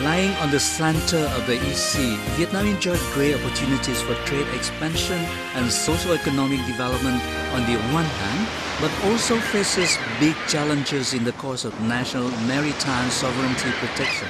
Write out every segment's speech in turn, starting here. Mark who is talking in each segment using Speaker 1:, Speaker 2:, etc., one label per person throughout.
Speaker 1: Lying on the center of the East Sea, Vietnam enjoyed great opportunities for trade expansion and socio-economic development on the one hand, but also faces big challenges in the course of national maritime sovereignty protection.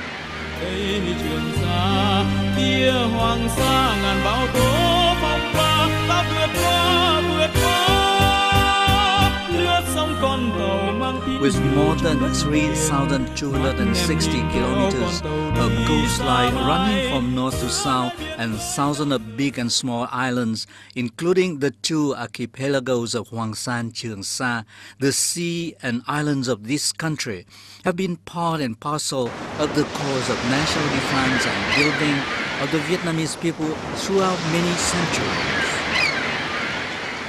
Speaker 1: With more than 3,260 kilometers of coastline running from north to south and thousands of big and small islands, including the two archipelagos of Hoàng Sa and Trường Sa, the sea and islands of this country have been part and parcel of the cause of national defense and building of the Vietnamese people throughout many centuries.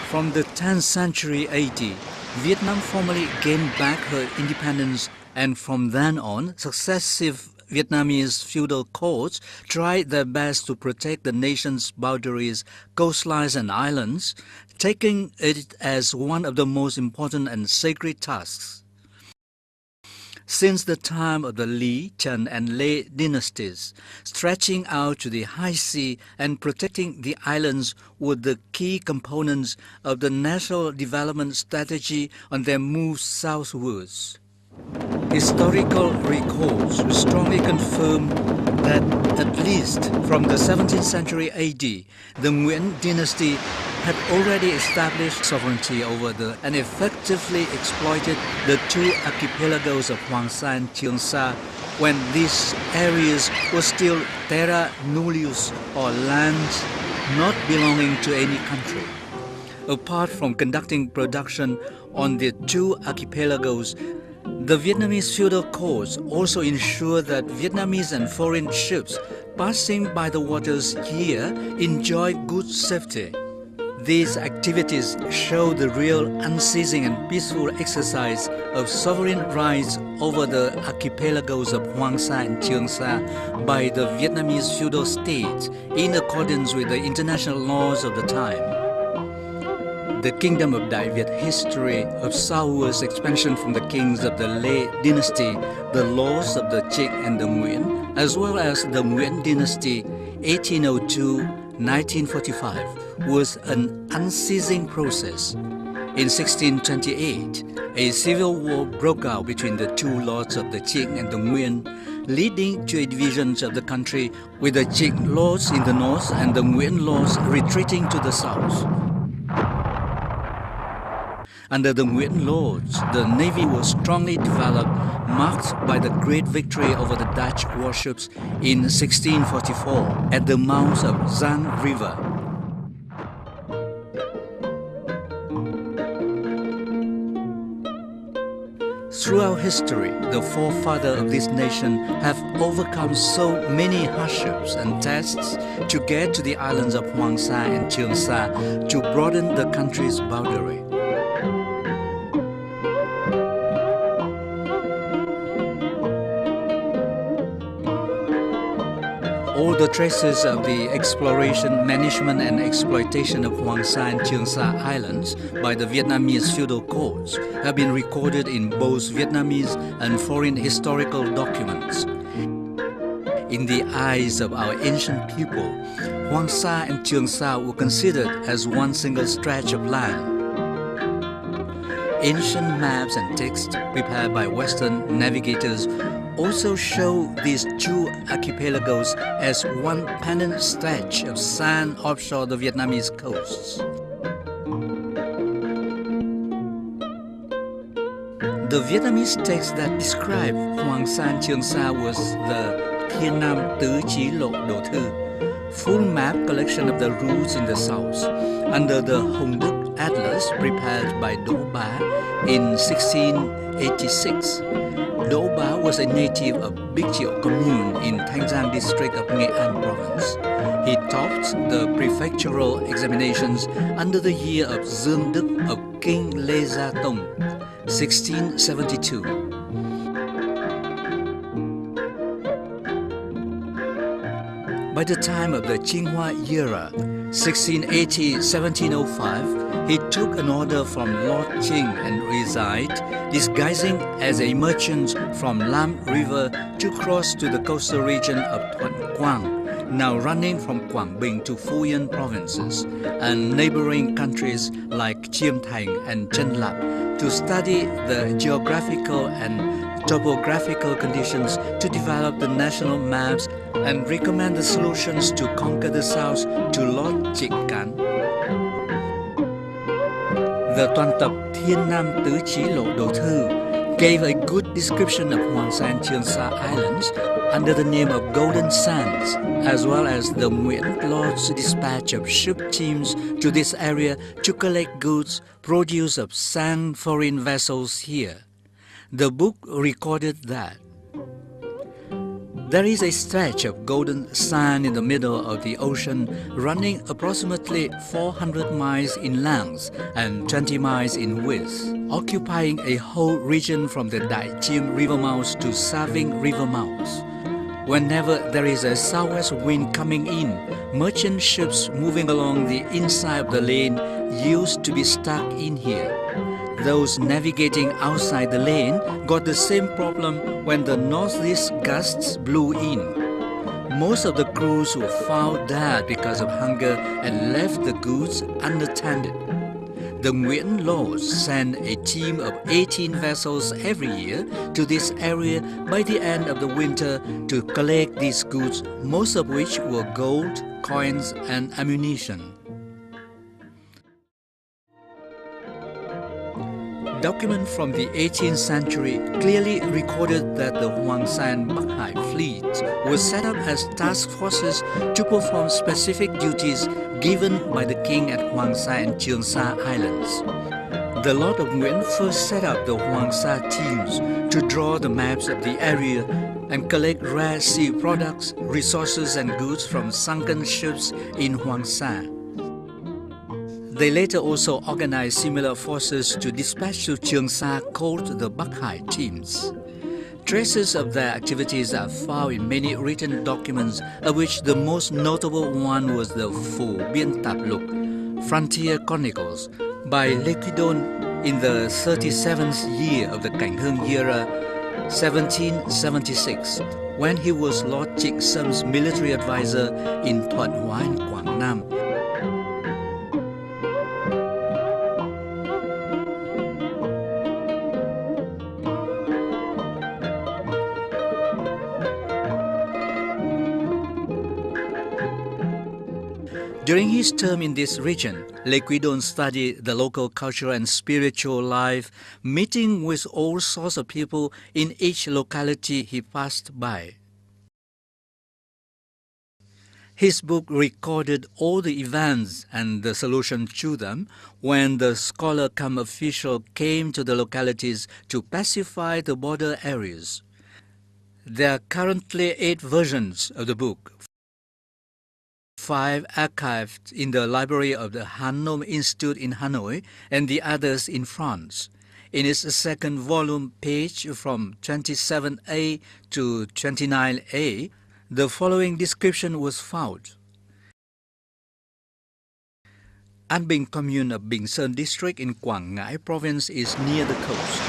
Speaker 1: From the 10th century AD, Vietnam formally gained back her independence, and from then on, successive Vietnamese feudal courts tried their best to protect the nation's boundaries, coastlines and islands, taking it as one of the most important and sacred tasks. Since the time of the Lý, Trần and Lê dynasties, stretching out to the high sea and protecting the islands were the key components of the national development strategy on their move southwards. Historical records strongly confirm that at least from the 17th century AD, the Nguyễn dynasty had already established sovereignty over and effectively exploited the two archipelagos of Hoàng Sa and Trường Sa when these areas were still terra nullius, or lands not belonging to any country. Apart from conducting production on the two archipelagos, the Vietnamese feudal courts also ensured that Vietnamese and foreign ships passing by the waters here enjoyed good safety. These activities show the real unceasing and peaceful exercise of sovereign rights over the archipelagos of Hoàng Sa and Trường Sa by the Vietnamese feudal state in accordance with the international laws of the time. The Kingdom of Đại Việt history of southwards expansion from the kings of the Lê dynasty, the laws of the Trịnh and the Nguyễn, as well as the Nguyễn dynasty 1802-1945 was an unceasing process. In 1628, a civil war broke out between the two lords of the Trịnh and the Nguyễn, leading to a division of the country with the Trịnh lords in the north and the Nguyễn lords retreating to the south. Under the Nguyễn lords, the navy was strongly developed, marked by the great victory over the Dutch warships in 1644 at the mouth of Giang River. Throughout history, the forefathers of this nation have overcome so many hardships and tests to get to the islands of Hoàng Sa and Trường Sa to broaden the country's boundary. All the traces of the exploration, management and exploitation of Hoàng Sa and Trường Sa Islands by the Vietnamese feudal courts have been recorded in both Vietnamese and foreign historical documents. In the eyes of our ancient people, Hoàng Sa and Trường Sa were considered as one single stretch of land. Ancient maps and texts prepared by Western navigators also show these two archipelagos as one pennant stretch of sand offshore the Vietnamese coasts. The Vietnamese text that describe Hoàng Sa and Trường Sa was the Thiên Nam Tứ Chí Lộ Đồ Thư, full map collection of the routes in the south, under the Hồng Đức Atlas prepared by Đỗ Bá in 1686. Đỗ Bá was a native of Big Triệu commune in Thanh Giang district of Nghệ An province. He topped the prefectural examinations under the year of Dương Đức of King Lê Gia Tông, 1672. By the time of the Qinghua era, 1680-1705, he took an order from Lord King and resigned, disguising as a merchant from Lam River to cross to the coastal region of Thuận Quang, now running from Quảng Bình to Phú Yên provinces and neighboring countries like Chiêm Thành and Chân Lạp to study the geographical and topographical conditions to develop the national maps and recommend the solutions to conquer the south to Lord Trịnh Cán. The toàn tập Thiên Nam Tứ Chí Lộ Đồ Thư gave a good description of Hoàng Sa and Trường Sa Islands under the name of Golden Sands, as well as the Nguyễn Lord's dispatch of ship teams to this area to collect goods, produce of sand foreign vessels here. The book recorded that there is a stretch of golden sand in the middle of the ocean running approximately 400 miles in length and 20 miles in width, occupying a whole region from the Đại Chiêm river mouth to Sa Vinh river mouth. Whenever there is a southwest wind coming in, merchant ships moving along the inside of the lane used to be stuck in here. Those navigating outside the lane got the same problem when the northeast gusts blew in. Most of the crews were found dead because of hunger and left the goods unattended. The Nguyễn Lords sent a team of 18 vessels every year to this area by the end of the winter to collect these goods, most of which were gold, coins, and ammunition. Documents from the 18th century clearly recorded that the Hoàng Sa and Bắc Hải fleets were set up as task forces to perform specific duties given by the king at Hoàng Sa and Trường Sa Islands. The Lord of Nguyễn first set up the Hoàng Sa teams to draw the maps of the area and collect rare sea products, resources and goods from sunken ships in Hoàng Sa. They later also organized similar forces to dispatch to Trường Sa called the Bắc Hải teams. Traces of their activities are found in many written documents, of which the most notable one was the Phủ Biên Tạp Lục, Frontier Chronicles, by Lê Quý Đôn in the 37th year of the Cảnh Hưng era, 1776, when he was Lord Trịnh Sâm military advisor in Thuận Hóa and Quảng Nam. During his term in this region, Lê Quý Đôn studied the local cultural and spiritual life, meeting with all sorts of people in each locality he passed by. His book recorded all the events and the solution to them when the scholar-cum-official came to the localities to pacify the border areas. There are currently 8 versions of the book, 5 archived in the library of the Hàn Institute in Hanoi and the others in France. In its second volume, page from 27A to 29A, the following description was found. An Bình commune of Bình Sơn district in Quảng Ngãi province is near the coast.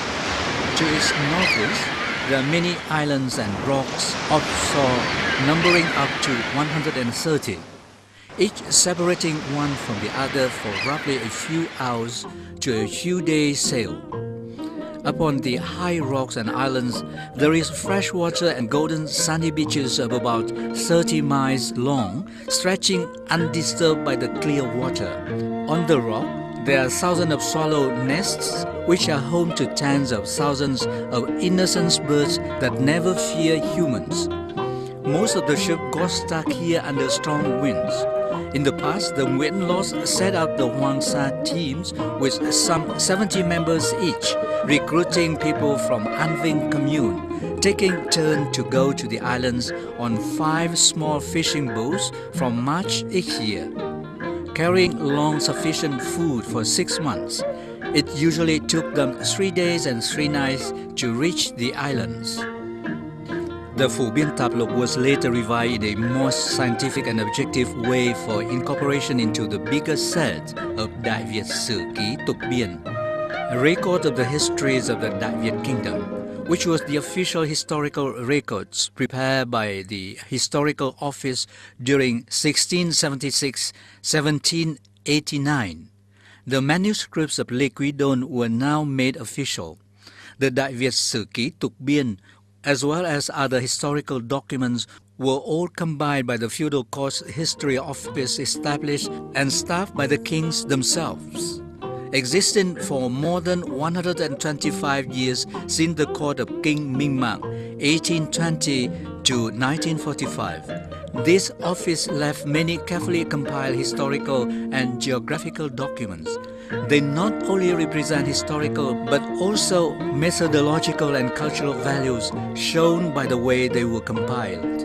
Speaker 1: To its northeast, there are many islands and rocks offshore, numbering up to 130. Each separating one from the other for roughly a few hours to a few days' sail. Upon the high rocks and islands, there is fresh water and golden sandy beaches of about 30 miles long, stretching undisturbed by the clear water. On the rock, there are thousands of swallow nests, which are home to tens of thousands of innocent birds that never fear humans. Most of the ships got stuck here under strong winds. In the past, the Nguyễn Lords set up the Hoàng Sa teams with some 70 members each, recruiting people from An Vinh commune, taking turn to go to the islands on 5 small fishing boats from March each year, carrying along sufficient food for 6 months. It usually took them 3 days and 3 nights to reach the islands. The Phổ Biên Tạp Lục was later revised in a more scientific and objective way for incorporation into the bigger set of Đại Việt Sử Ký Tục Biên, a record of the histories of the Đại Việt Kingdom, which was the official historical records prepared by the Historical Office during 1676-1789. The manuscripts of Lê Quý Đôn were now made official. The Đại Việt Sử Ký Tục Biên, as well as other historical documents, were all combined by the Feudal Court's History Office established and staffed by the kings themselves. Existing for more than 125 years since the court of King Minh Mạng, 1820 to 1945. This office left many carefully compiled historical and geographical documents. They not only represent historical but also methodological and cultural values shown by the way they were compiled.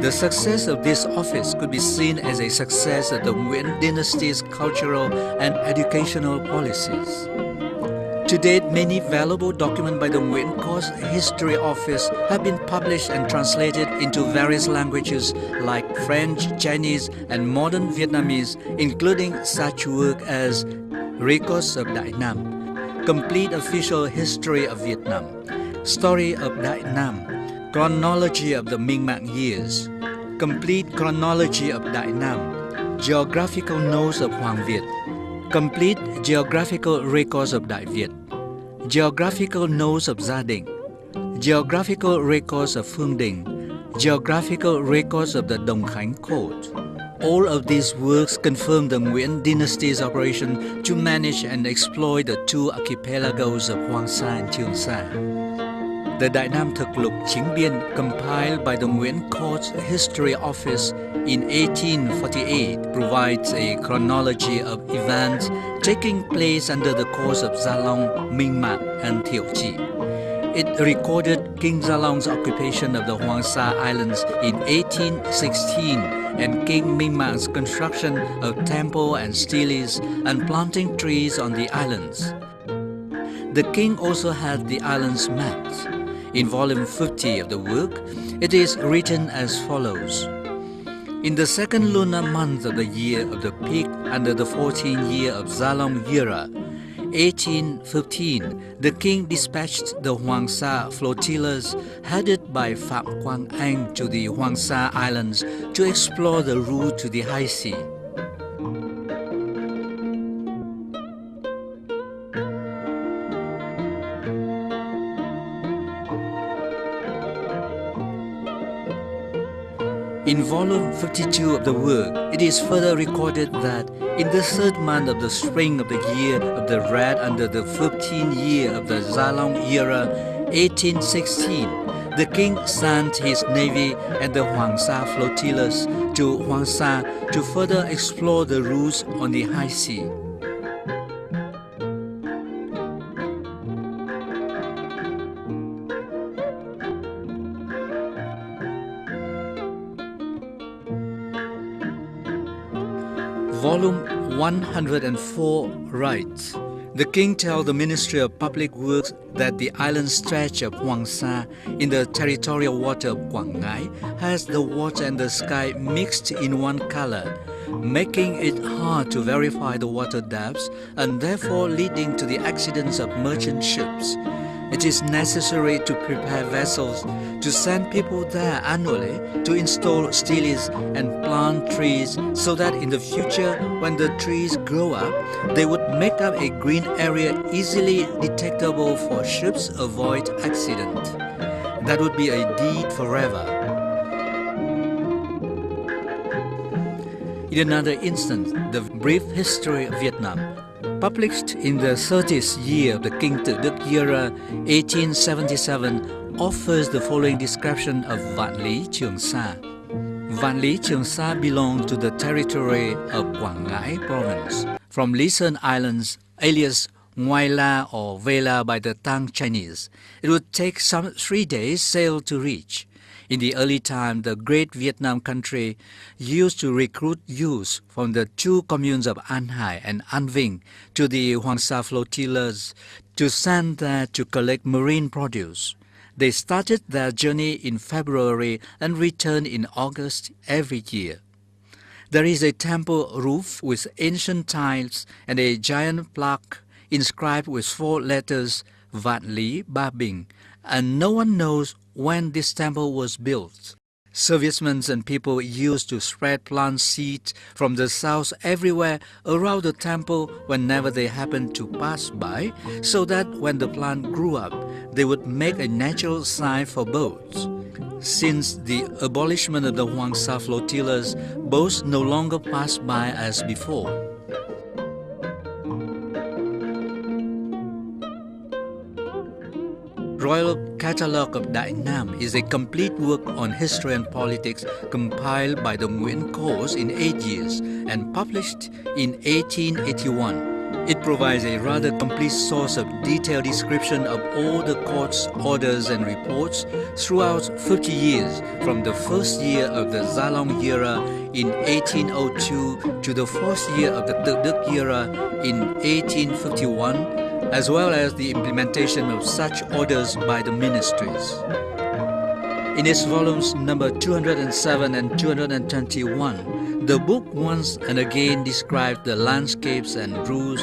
Speaker 1: The success of this office could be seen as a success of the Nguyễn dynasty's cultural and educational policies. To date, many valuable documents by the Nguyễn Court's History Office have been published and translated into various languages like French, Chinese, and modern Vietnamese, including such work as Records of Đại Nam, Complete Official History of Vietnam, Story of Đại Nam, Chronology of the Minh Mạng Years, Complete Chronology of Đại Nam, Geographical Notes of Hoàng Việt, Complete Geographical Records of Đại Việt, Geographical Notes of Gia Đình, Geographical Records of Phương Đình, Geographical Records of the Đồng Khánh Court. All of these works confirm the Nguyễn dynasty's operation to manage and exploit the two archipelagos of Hoàng Sa and Trường Sa. The Đại Nam Thực Lục Chính Biên, compiled by the Nguyễn Court's History Office in 1848, provides a chronology of events taking place under the courts of Gia Long, Minh Mạng, and Thiệu Trị. It recorded King Gia Long's occupation of the Hoàng Sa Islands in 1816 and King Minh Mãng's construction of temple and steles and planting trees on the islands. The king also had the islands mapped. In volume 50 of the work, it is written as follows. In the second lunar month of the year of the pig under the 14th year of Gia Long era, 1815, the king dispatched the Hoàng Sa flotillas headed by Phạm Quang Anh to the Hoàng Sa Islands to explore the route to the high sea. In volume 52 of the work, it is further recorded that in the third month of the spring of the year of the rat under the 15th year of the Gia Long era, 1816, the king sent his navy and the Hoàng Sa flotillas to Hoàng Sa to further explore the routes on the high sea. Volume 104 writes, the king tells the Ministry of Public Works that the island stretch of Hoàng Sa in the territorial water of Quảng Ngãi has the water and the sky mixed in one color, making it hard to verify the water depths and therefore leading to the accidents of merchant ships. It is necessary to prepare vessels to send people there annually to install steles and plant trees so that in the future, when the trees grow up, they would make up a green area easily detectable for ships avoid accident. That would be a deed forever. In another instance, the Brief History of Vietnam, published in the 30th year of the King Tự Đức era, 1877, offers the following description of Vạn Lý Trường Sa. Vạn Lý Trường Sa belonged to the territory of Quảng Ngãi province, from Lý Sơn Islands, alias Ngoai La or Vela by the Tang Chinese. It would take some 3 days' sail to reach. In the early time, the Great Vietnam country used to recruit youths from the two communes of An Hải and An Vinh to the Hoàng Sa flotillas to send there to collect marine produce. They started their journey in February and returned in August every year. There is a temple roof with ancient tiles and a giant plaque inscribed with 4 letters Vạn Lý Ba Bình, and no one knows when this temple was built. Servicemen and people used to spread plant seeds from the south everywhere around the temple whenever they happened to pass by, so that when the plant grew up, they would make a natural sign for boats. Since the abolishment of the Huangsa flotillas, boats no longer pass by as before. Royal Catalogue of Đại Nam is a complete work on history and politics compiled by the Nguyễn Course in 8 years and published in 1881. It provides a rather complete source of detailed description of all the court's orders and reports throughout 50 years, from the first year of the Zalong era in 1802 to the 4th year of the Tự Đức era in 1851, as well as the implementation of such orders by the ministries. In its volumes number 207 and 221, the book once and again describes the landscapes and rules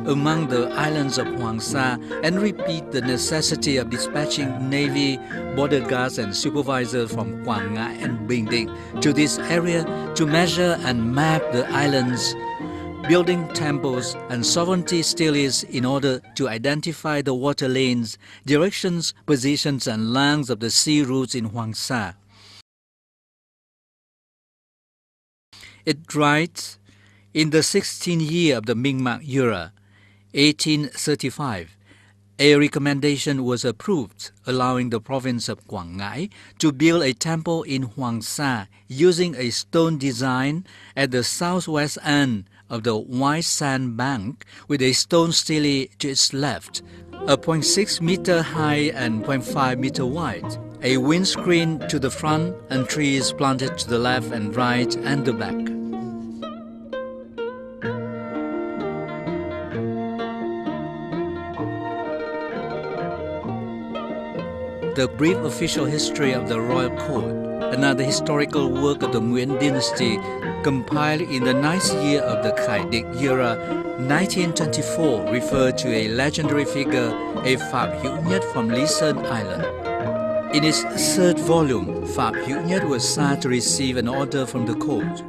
Speaker 1: among the islands of Huangsa and repeat the necessity of dispatching navy, border guards and supervisors from Quảng Ngãi and Bình Định to this area to measure and map the islands, building temples and sovereignty steles in order to identify the water lanes, directions, positions and lengths of the sea routes in Huangsa. It writes, in the 16th year of the Ming-Mang era, 1835, a recommendation was approved allowing the province of Quảng Ngãi to build a temple in Huangsa using a stone design at the southwest end of the white sand bank with a stone stele to its left, a 0.6 meter high and 0.5 meter wide, a windscreen to the front and trees planted to the left and right and the back. The brief official history of the royal court, another historical work of the Nguyễn dynasty, compiled in the 9th year of the Khai Định era, 1924, referred to a legendary figure, a Phạm Hữu Nhất from Lý Sơn Island. In its 3rd volume, Phạm Hữu Nhất was sad to receive an order from the court.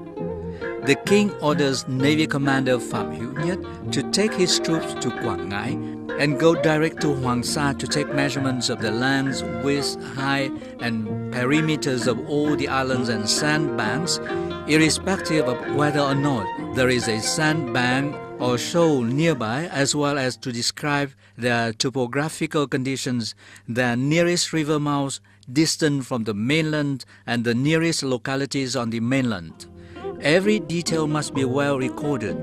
Speaker 1: The king orders Navy Commander Phạm Hữu Nhất to take his troops to Quảng Ngãi and go direct to Huangsa to take measurements of the length, width, height, and perimeters of all the islands and sandbanks, irrespective of whether or not there is a sandbank or shoal nearby, as well as to describe their topographical conditions, their nearest river mouths, distant from the mainland, and the nearest localities on the mainland. Every detail must be well recorded.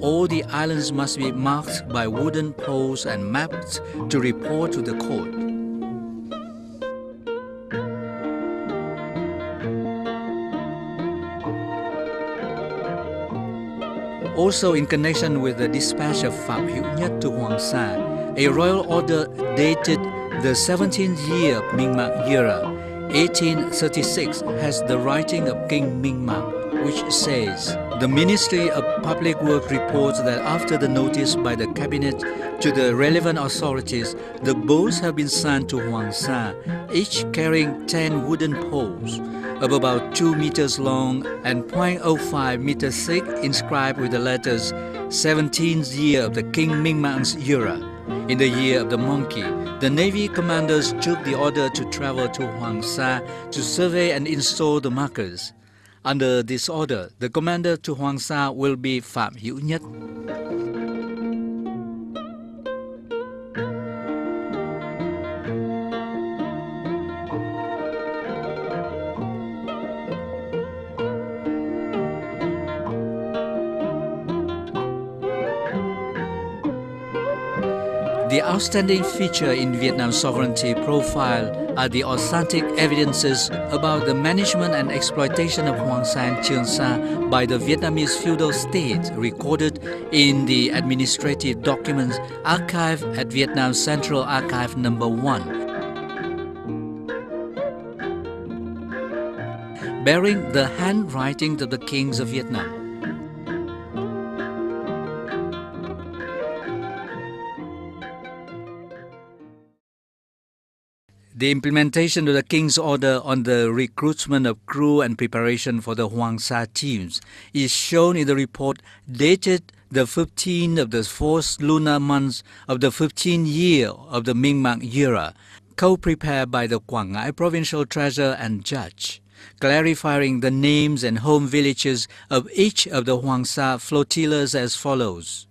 Speaker 1: All the islands must be marked by wooden poles and mapped to report to the court. Also, in connection with the dispatch of Phạm Hữu Nhất to Huangsa, a royal order dated the 17th year of Ming-Mang era, 1836, has the writing of King Ming-Mang, which says, the Ministry of Public Works reports that after the notice by the Cabinet to the relevant authorities, the boats have been sent to Huangsa, each carrying 10 wooden poles of about 2 meters long and 0.05 meters thick, inscribed with the letters 17th year of the King Ming-Mang's era. In the year of the monkey, the Navy commanders took the order to travel to Huangsa to survey and install the markers. Under this order, the commander to Huangsa will be Phạm Hữu Nhất. The outstanding feature in Vietnam's sovereignty profile are the authentic evidences about the management and exploitation of Huangsa and Trường Sa by the Vietnamese feudal state, recorded in the administrative documents archived at Vietnam Central Archive No. 1. bearing the handwriting of the kings of Vietnam. The implementation of the King's order on the recruitment of crew and preparation for the Hoàng Sa teams is shown in the report dated the 15th of the 4th lunar month of the 15th year of the Minh Mạng era, co-prepared by the Quảng Ngãi Provincial Treasurer and Judge, clarifying the names and home villages of each of the Hoàng Sa flotillas as follows.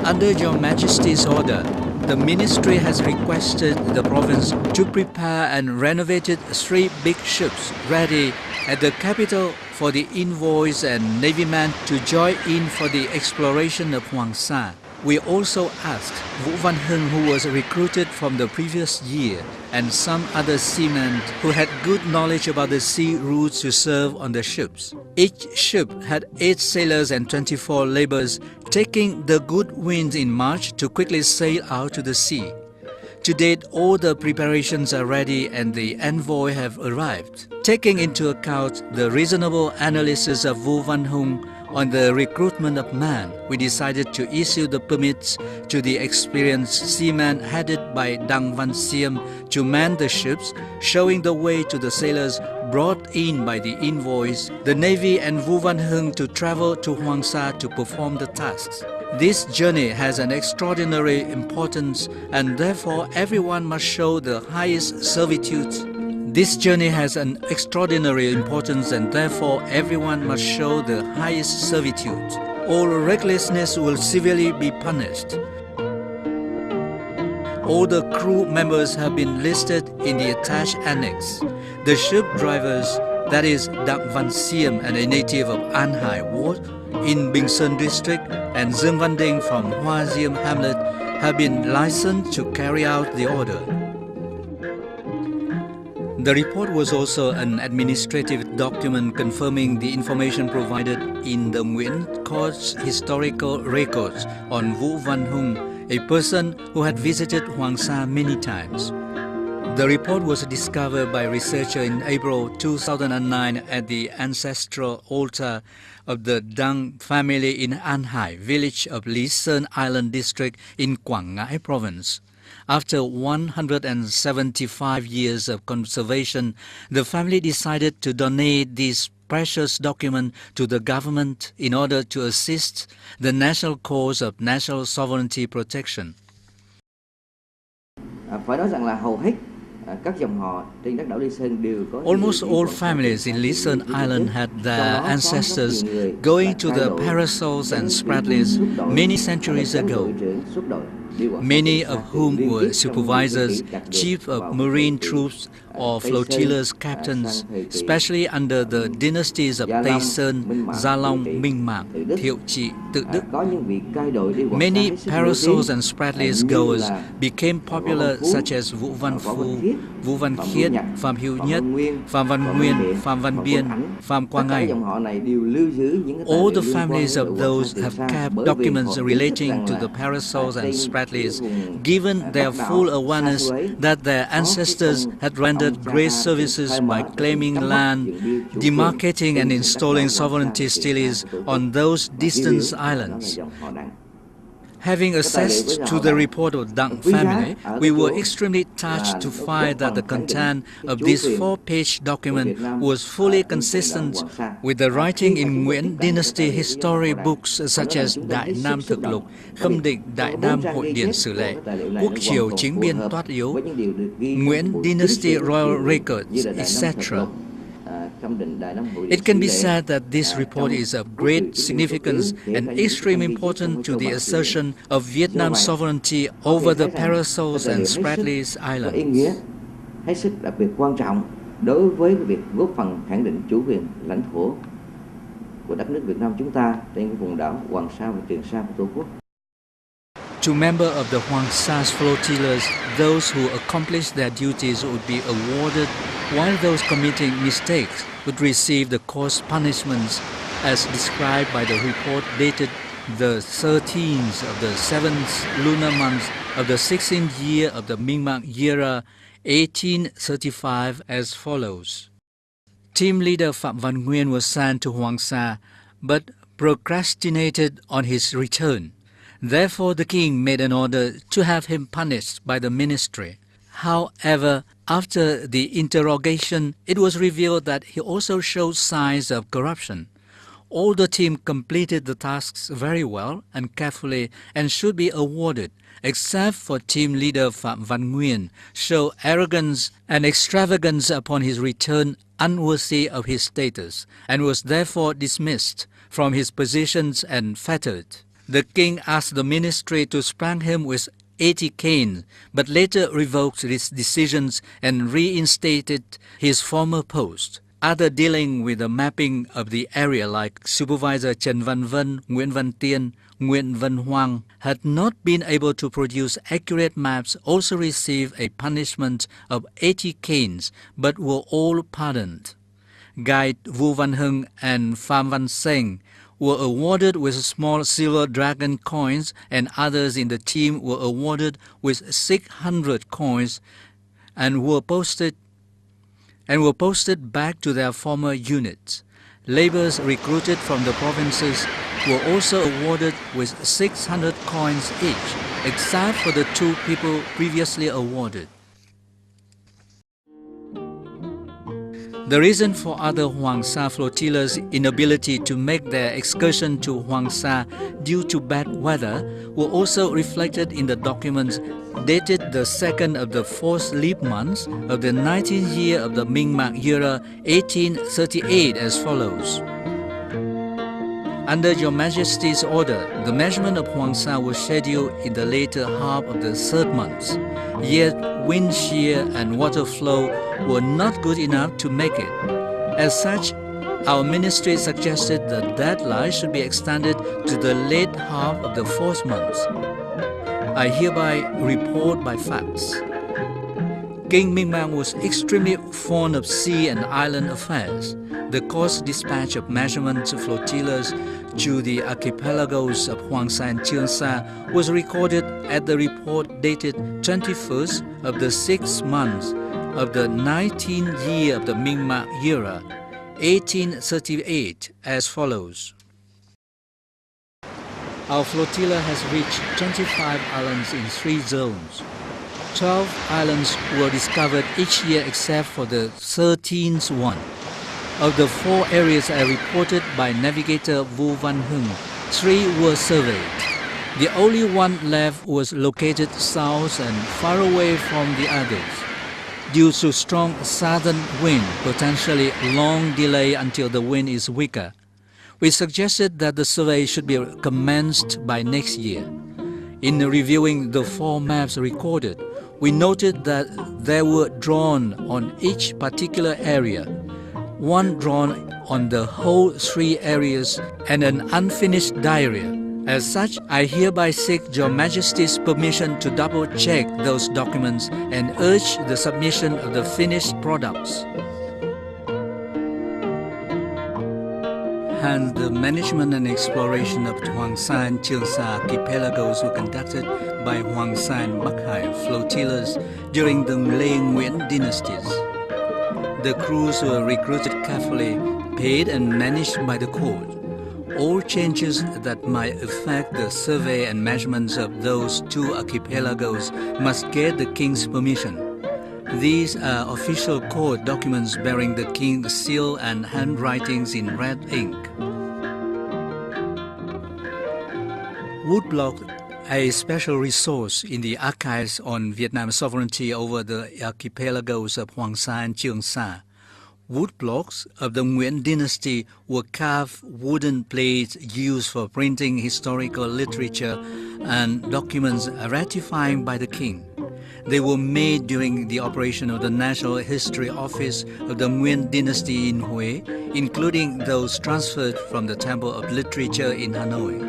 Speaker 1: Under Your Majesty's order, the Ministry has requested the province to prepare and renovated 3 big ships ready at the capital for the envoys and navymen to join in for the exploration of Hoàng Sa. We also asked Vũ Văn Hưng, who was recruited from the previous year, and some other seamen who had good knowledge about the sea routes to serve on the ships. Each ship had 8 sailors and 24 laborers, taking the good wind in March to quickly sail out to the sea. To date, all the preparations are ready and the envoy have arrived. Taking into account the reasonable analysis of Vũ Văn Hưng on the recruitment of men, we decided to issue the permits to the experienced seamen headed by Đặng Văn Xiêm to man the ships, showing the way to the sailors brought in by the envoys, the Navy and Vũ Văn Hưng to travel to Hoàng Sa to perform the tasks. This journey has an extraordinary importance and therefore everyone must show the highest servitude. This journey has an extraordinary importance and therefore everyone must show the highest servitude. All recklessness will severely be punished. All the crew members have been listed in the attached annex. The ship drivers, that is Đặng Văn Xiêm and a native of An Hải Ward in Bình Sơn district and Dương Văn Đinh from Hoa Diêm hamlet, have been licensed to carry out the order. The report was also an administrative document confirming the information provided in the Nguyễn Court's historical records on Vũ Văn Hưng, a person who had visited Hoàng Sa many times. The report was discovered by researchers in April 2009 at the ancestral altar of the Đặng family in An Hải village of Lý Sơn Island district in Quảng Ngãi province. After 175 years of conservation, the family decided to donate this precious document to the government in order to assist the national cause of national sovereignty protection.
Speaker 2: Phải nói rằng là hầu hết các dòng họ trên đất đảo Lý Sơn đều có.
Speaker 1: Almost all families in Lý Sơn Island had their ancestors going to the Parasols and Spratlys many centuries ago, many of whom were supervisors, chief of marine troops or flotillas captains, especially under the dynasties of Tây Sơn, Gia Long, Minh Mạng, Thiệu Trị, Tự Đức. Many Parasols and Spratlys goers became popular, such as Vũ Văn Phu, Vũ Văn Khiết, Phạm Hữu Nhất, Phạm Văn Nguyên, Phạm Văn Biên, Phạm Quang Anh. All the families of those have kept documents relating to the Parasols and Spratlys, given their full awareness that their ancestors had rendered great services by claiming land, demarcating and installing sovereignty stelaes on those distant islands. Having access to the report of Đặng family, we were extremely touched to find that the content of this 4-page document was fully consistent with the writing in Nguyễn Dynasty history books such as Đại Nam Thực Lục, Khâm Định Đại Nam Hội Điển Sử Lệ, Quốc Triều Chính Biên Toát Yếu, Nguyễn Dynasty Royal Records, etc. It can be said that this report is of great significance and extremely important to the assertion of Vietnam's sovereignty over the Parasols and Spratlys Islands.
Speaker 2: Hết sức đặc biệt quan trọng đối với việc góp phần khẳng định chủ quyền lãnh thổ của đất nước Việt Nam chúng ta trên vùng đảo Hoàng Sa và Trường Sa của Tổ quốc.
Speaker 1: To members of the Hoàng Sa flotillas, those who accomplished their duties would be awarded, while those committing mistakes would receive the coarse punishments as described by the report dated the 13th of the 7th lunar month of the 16th year of the Minh Mạng era 1835 as follows. Team leader Phạm Văn Nguyên was sent to Hoàng Sa, but procrastinated on his return. Therefore, the king made an order to have him punished by the ministry. However, after the interrogation, it was revealed that he also showed signs of corruption. All the team completed the tasks very well and carefully and should be awarded, except for team leader Phạm Văn Nguyên, showed arrogance and extravagance upon his return, unworthy of his status, and was therefore dismissed from his positions and fettered. The king asked the ministry to spank him with 80 canes, but later revoked his decisions and reinstated his former post. Other dealing with the mapping of the area like Supervisor Trần Văn Vân, Nguyễn Văn Tiên, Nguyễn Văn Hoang had not been able to produce accurate maps, also received a punishment of 80 canes, but were all pardoned. Guide Vu Văn Hưng and Phạm Văn Seng were awarded with small silver dragon coins, and others in the team were awarded with 600 coins and were posted back to their former units. Laborers recruited from the provinces were also awarded with 600 coins each, except for the 2 people previously awarded. The reason for other Hoàng Sa flotillas' inability to make their excursion to Hoàng Sa due to bad weather were also reflected in the documents dated the 2nd of the 4th leap month of the 19th year of the Ming-Mạc era 1838 as follows. Under Your Majesty's order, the measurement of Hoàng Sa was scheduled in the later half of the 3rd month, yet wind shear and water flow were not good enough to make it. As such, our ministry suggested the deadline should be extended to the late half of the 4th month. I hereby report by facts. King Ming-Mang was extremely fond of sea and island affairs. The coast dispatch of measurement flotillas to the archipelagos of Hoàng Sa and Trường Sa was recorded at the report dated 21st of the 6th month of the 19th year of the Ming-Mạc era, 1838, as follows. Our flotilla has reached 25 islands in 3 zones. 12 islands were discovered each year except for the 13th one. Of the 4 areas I reported by navigator Vu Văn Hưng, 3 were surveyed. The only one left was located south and far away from the others. Due to strong southern wind, potentially long delay until the wind is weaker, we suggested that the survey should be commenced by next year. In reviewing the 4 maps recorded, we noted that they were drawn on each particular area, one drawn on the whole 3 areas, and an unfinished diary. As such, I hereby seek Your Majesty's permission to double-check those documents and urge the submission of the finished products. Hence, the management and exploration of Hoàng Sa and Trường Sa archipelagos were conducted by Hoàng Sa and Bắc Hải flotillas during the Lê Nguyễn dynasties. The crews were recruited carefully, paid and managed by the court. All changes that might affect the survey and measurements of those 2 archipelagos must get the king's permission. These are official court documents bearing the king's seal and handwritings in red ink. Woodblock, a special resource in the archives on Vietnam's sovereignty over the archipelagos of Hoàng Sa and Trường Sa. Woodblocks of the Nguyễn dynasty were carved wooden plates used for printing historical literature and documents ratifying by the king. They were made during the operation of the National History Office of the Nguyễn dynasty in Huế, including those transferred from the Temple of Literature in Hanoi.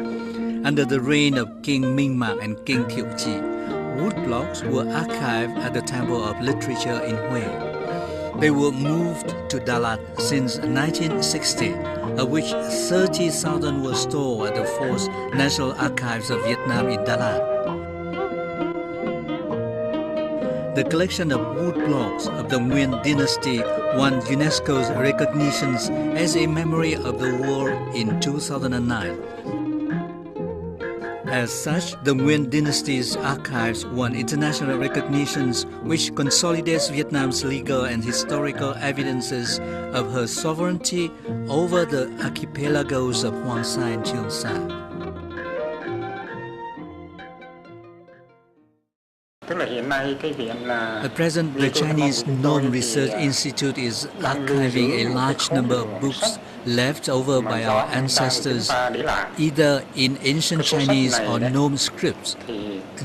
Speaker 1: Under the reign of King Ming-Mạc and King Thiệu Chi, woodblocks were archived at the Temple of Literature in Huế. They were moved to Đà Lạt since 1960, of which 30,000 were stored at the 4th National Archives of Vietnam in Đà Lạt. The collection of wood blocks of the Nguyen dynasty won UNESCO's recognitions as a memory of the world in 2009. As such, the Nguyen dynasty's archives won international recognitions, which consolidates Vietnam's legal and historical evidences of her sovereignty over the archipelagos of Hoàng Sa and Trường Sa. At present, the Chinese Nome Research Institute is archiving a large number of books left over by our ancestors, either in ancient Chinese or Nome scripts,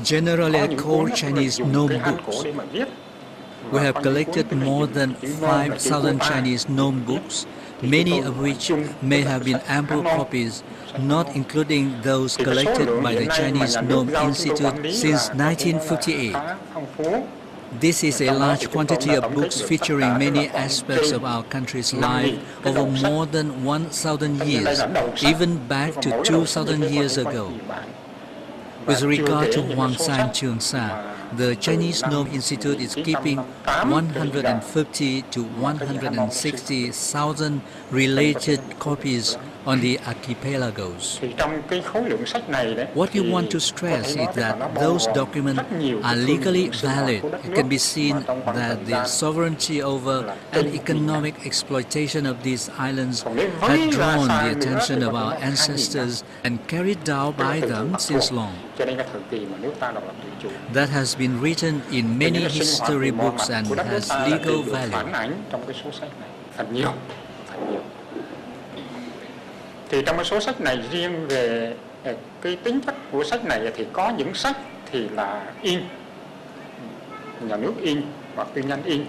Speaker 1: generally called Chinese Nome books. We have collected more than 5,000 Chinese Nome books, many of which may have been ample copies, not including those collected by the Chinese Nome Institute since 1958. This is a large quantity of books featuring many aspects of our country's life over more than 1,000 years, even back to 2,000 years ago. With regard to Hoàng Sa and Trường Sa, the Chinese Nome Institute is keeping 150 to 160,000 related copies on the archipelagos. What we want to stress is that those documents are legally valid. It can be seen that the sovereignty over and economic exploitation of these islands had drawn the attention of our ancestors and carried out by them since long. That has been written in many history books and has legal value.
Speaker 3: Thì trong cái số sách này riêng về cái tính chất của sách này thì có những sách thì là in, nhà nước in hoặc tư nhân in,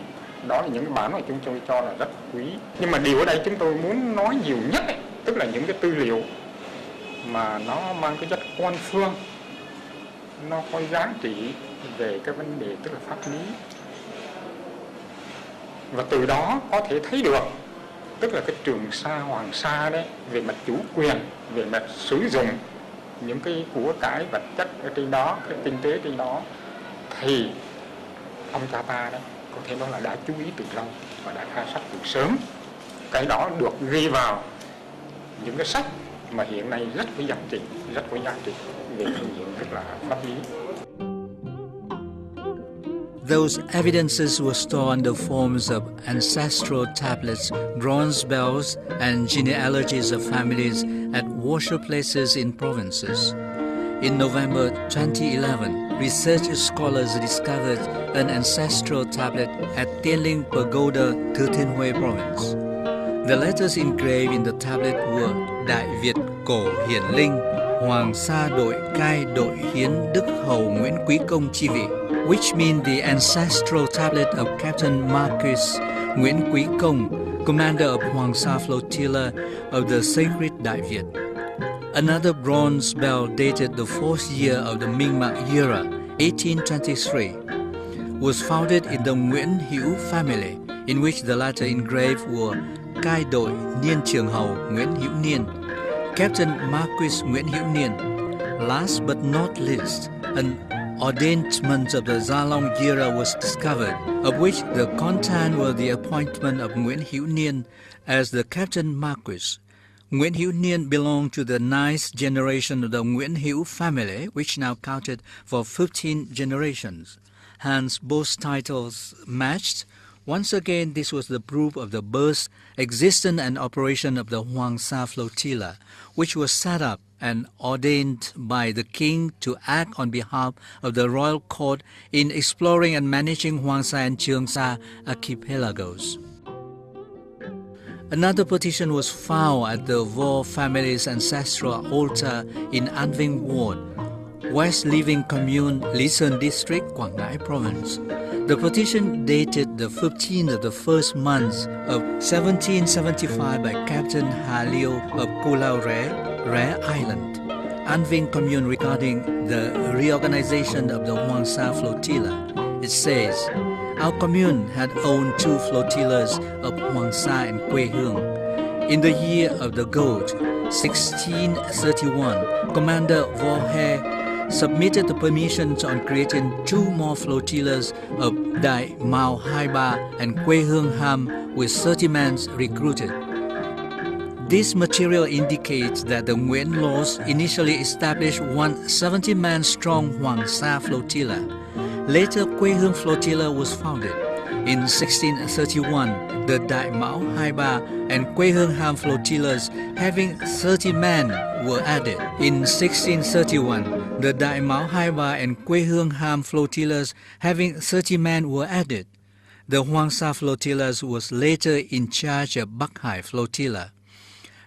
Speaker 3: đó là những cái bản mà chúng tôi cho là rất quý. Nhưng mà điều ở đây chúng tôi muốn nói nhiều nhất ấy, tức là những cái tư liệu mà nó mang cái chất quan phương, nó có giá trị về cái vấn đề tức là pháp lý, và từ đó có thể thấy được tức là cái Trường Sa, Hoàng Sa đấy, về mặt chủ quyền, về mặt sử dụng những cái của cải vật chất ở trên đó, cái kinh tế trên đó, thì ông cha ta đấy có thể nói là đã chú ý từ lâu và đã khai sách từ sớm. Cái đó được ghi vào những cái sách mà hiện nay rất có giá trị về phương diện rất là pháp lý.
Speaker 1: Those evidences were stored under forms of ancestral tablets, bronze bells, and genealogies of families at worship places in provinces. In November 2011, research scholars discovered an ancestral tablet at Tiên Linh Pagoda, Thừa Thiên Huế province. The letters engraved in the tablet were Đại Việt Cổ Hiển Linh, Hoàng Sa Đội Cai Đội Hiến Đức Hầu Nguyễn Quý Công Chi Vị, which mean the ancestral tablet of Captain Marquis Nguyễn Quý Công, commander of Hoàng Sa flotilla of the sacred Đại Việt. Another bronze bell dated the 4th year of the Minh Mạng era, 1823, was founded in the Nguyễn Hữu family, in which the latter engraved were Cai Đội Niên Trường Hầu Nguyễn Hữu Niên, Captain Marquis Nguyễn Hữu Niên. Last but not least, an ordainment of the Gia Long era was discovered, of which the content were the appointment of Nguyễn Hữu Niên as the Captain Marquis. Nguyễn Hữu Niên belonged to the 9th generation of the Nguyễn Hữu family, which now counted for 15 generations. Hence, both titles matched. Once again, this was the proof of the birth, existence and operation of the Hoàng Sa flotilla, which was set up and ordained by the king to act on behalf of the royal court in exploring and managing Hoàng Sa and Trường Sa archipelagos. Another petition was found at the Vo family's ancestral altar in An Vinh Ward, West Living Commune, Lý Sơn District, Quảng Ngãi Province. The petition dated the 15th of the first month of 1775 by Captain Hà Liêu of Cù Lao Ré Island, An Vinh Commune, regarding the reorganization of the Hoàng Sa flotilla. It says, our commune had owned 2 flotillas of Hoàng Sa and Quê Hương. In the year of the goat, 1631, Commander Vo He submitted the permissions on creating 2 more flotillas of Dai Mao Hai Ba and Quê Hương Ham with 30 men recruited. This material indicates that the Nguyen laws initially established one 70-man strong Hoàng Sa flotilla. Later, Quê Hương flotilla was founded. In 1631, the Dai Mao Hai Ba and Quê Hương Ham flotillas having 30 men were added. In 1631, the Dai Mao Hai Ba and Quê Hương Ham flotillas having 30 men were added. The Hoàng Sa flotillas was later in charge of Bắc Hải flotilla.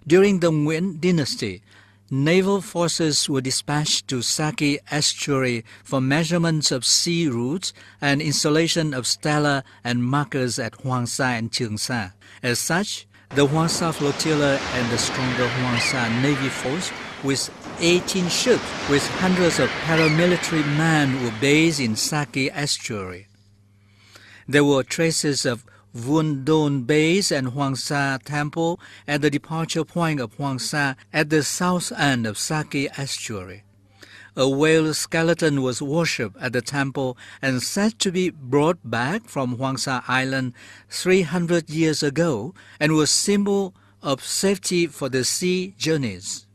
Speaker 1: During the Nguyen dynasty, naval forces were dispatched to Saki estuary for measurements of sea routes and installation of stela and markers at Hoàng Sa and Trường Sa. As such, the Hoàng Sa flotilla and the stronger Hoàng Sa navy force with 18 ships with hundreds of paramilitary men were based in Saki estuary. There were traces of Vuon Don base and Hoàng Sa temple at the departure point of Hoàng Sa at the south end of Saki estuary. A whale skeleton was worshipped at the temple and said to be brought back from Hoàng Sa Island 300 years ago and was symbol of safety for the sea journeys.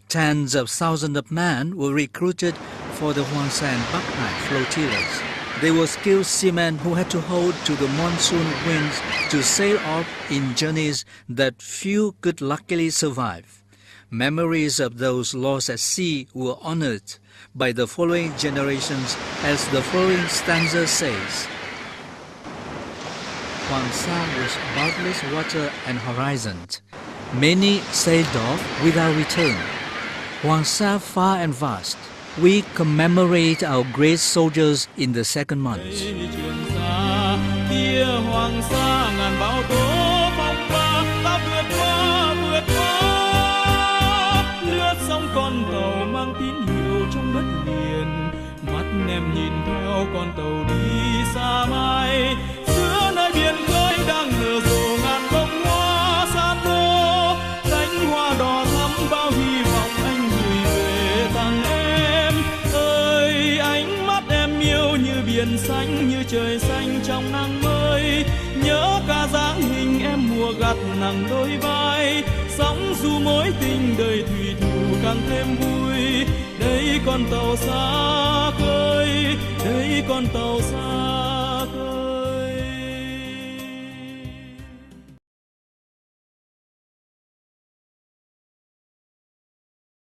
Speaker 1: Tens of thousands of men were recruited for the Hoàng Sa and Bắc Hải flotillas. They were skilled seamen who had to hold to the monsoon winds to sail off in journeys that few could luckily survive. Memories of those lost at sea were honored by the following generations, as the following stanza says. Hoàng Sa was boundless water and horizon. Many sailed off without return. Hoàng Sa far and vast. We commemorate our great soldiers in the second month.
Speaker 4: Hoàng Sa ngàn bão tố phong ba, ta vượt qua, lướt sóng con tàu mang tín hiệu trong đất liền. Mắt em nhìn theo con tàu đi xa mãi, giữa nơi biển khơi đang nở rộ ngàn bông hoa san hô, cánh hoa đỏ thắm bao hy vọng anh gửi về tặng em. Ơi ánh mắt em yêu như biển xanh, như trời xanh trong nắng mới. Nhớ cả dáng hình em mùa gặt nặng đôi vai, sóng dù mối tình đời thủy thủ càng thêm vui. Đây con tàu xa khơi, đây con tàu xa.